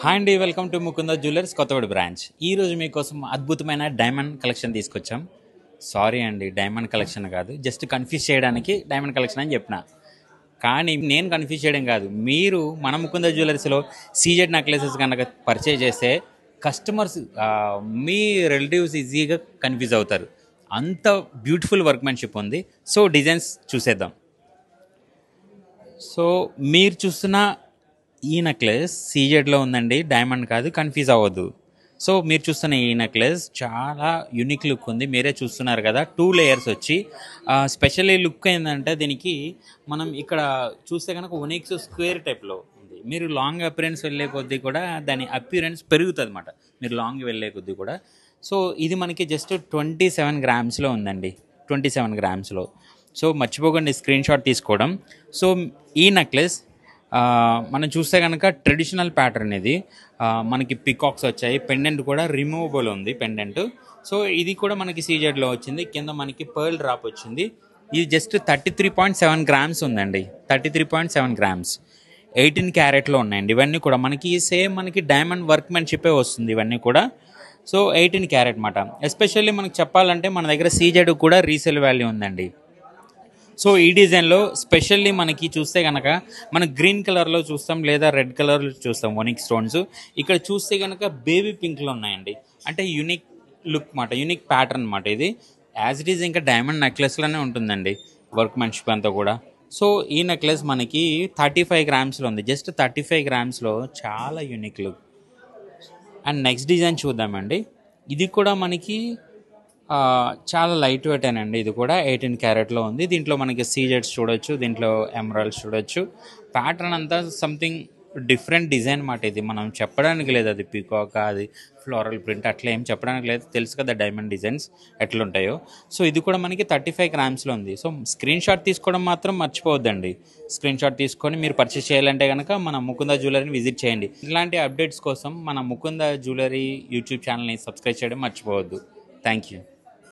Hi అండి, welcome to Mukunda jewellers Kothaguda branch. ఈరోజు మీకోసం అద్భుతమైన డైమండ్ కలెక్షన్ తీసుకొచ్చాం. సారీ అండి, డైమండ్ కలెక్షన్ కాదు, జస్ట్ కన్ఫ్యూజ్ చేయడానికి డైమండ్ కలెక్షన్ అని చెప్పిన. కానీ నేను కన్ఫ్యూజ్ చేయడం కాదు, మీరు మన ముకుంద జ్యువెలర్స్లో సీజెడ్ నెక్లెసెస్ కనుక పర్చేజ్ చేస్తే కస్టమర్స్ మీ రిలేటివ్స్ ఈజీగా కన్ఫ్యూజ్ అవుతారు. అంత బ్యూటిఫుల్ వర్క్మెన్షిప్ ఉంది. సో డిజైన్స్ చూసేద్దాం. సో మీరు చూస్తున్న ఈ నెక్లెస్ సీజెడ్లో ఉందండి, డైమండ్ కాదు, కన్ఫ్యూజ్ అవ్వద్దు. సో మీరు చూస్తున్న ఈ నెక్లెస్ చాలా యూనిక్ లుక్ ఉంది, మీరే చూస్తున్నారు కదా. 2 లేయర్స్ వచ్చి స్పెషల్లీ లుక్ ఏంటంటే దీనికి మనం ఇక్కడ చూస్తే కనుక ఒనిక్స్ స్క్వేర్ టైప్లో ఉంది. మీరు లాంగ్ అపిరెన్స్ వెళ్ళే కొద్దీ కూడా దాని అపిరెన్స్ పెరుగుతుంది అన్నమాట, మీరు లాంగ్ వెళ్ళే కొద్దీ కూడా. సో ఇది మనకి జస్ట్ 27 గ్రామ్స్లో ఉందండి, 27 గ్రామ్స్లో. సో మర్చిపోకండి స్క్రీన్ షాట్ తీసుకోవడం. సో ఈ నెక్లెస్ మనం చూస్తే కనుక ట్రెడిషనల్ ప్యాటర్న్ ఇది. మనకి పికాక్స్ వచ్చాయి, పెండెంట్ కూడా రిమూవబుల్ ఉంది పెండెంట్. సో ఇది కూడా మనకి సీజెడ్లో వచ్చింది, కింద మనకి పర్ల్ డ్రాప్ వచ్చింది. ఇది జస్ట్ 33.7 గ్రామ్స్ ఉందండి, 33.7 గ్రామ్స్, 18 క్యారెట్లో ఉన్నాయండి. ఇవన్నీ కూడా మనకి సేమ్ మనకి డైమండ్ వర్క్మెన్షిప్పే వస్తుంది ఇవన్నీ కూడా. సో 18 క్యారెట్ మాట. ఎస్పెషల్లీ మనకు చెప్పాలంటే మన దగ్గర సీజెడ్ కూడా రీసేల్ వాల్యూ ఉందండి. సో ఈ డిజైన్లో స్పెషల్లీ మనకి చూస్తే కనుక మనం గ్రీన్ కలర్లో చూస్తాం, లేదా రెడ్ కలర్లో చూస్తాం ఒనిక్ స్టోన్స్. ఇక్కడ చూస్తే కనుక బేబీ పింక్లో ఉన్నాయండి, అంటే యూనిక్ లుక్ మాట, యూనిక్ ప్యాటర్న్ మాట. ఇది యాజ్ ఇట్ ఈజ్ ఇంకా డైమండ్ నెక్లెస్లోనే ఉంటుందండి వర్క్మెన్షిప్ అంతా కూడా. సో ఈ నెక్లెస్ మనకి 35 గ్రామ్స్లో ఉంది, జస్ట్ 35 గ్రామ్స్లో చాలా unique look. And next design చూద్దామండి. ఇది కూడా మనకి చాలా లైట్ వెయిట్ అండి. ఇది కూడా 18 క్యారెట్లో ఉంది. దీంట్లో మనకి సీజెడ్స్ చూడొచ్చు, దీంట్లో ఎమరాల్డ్స్ చూడొచ్చు. ప్యాటర్న్ అంతా సంథింగ్ డిఫరెంట్ డిజైన్ మాట. ఇది మనం చెప్పడానికి లేదు అది పీకాక్, అది ఫ్లోరల్ ప్రింట్, అట్లా ఏం చెప్పడానికి లేదు. తెలుసు కదా డైమండ్ డిజైన్స్ ఎట్లుంటాయో. సో ఇది కూడా మనకి 35 గ్రామ్స్లో ఉంది. సో స్క్రీన్ షాట్ తీసుకోవడం మాత్రం మర్చిపోవద్దండి. స్క్రీన్ షాట్ తీసుకొని మీరు పర్చేస్ చేయాలంటే కనుక మన ముకుంద జ్యువెలరీని విజిట్ చేయండి. ఇలాంటి అప్డేట్స్ కోసం మన ముకుంద జ్యువెలరీ యూట్యూబ్ ఛానల్ని సబ్స్క్రైబ్ చేయడం మర్చిపోవద్దు. Thank you.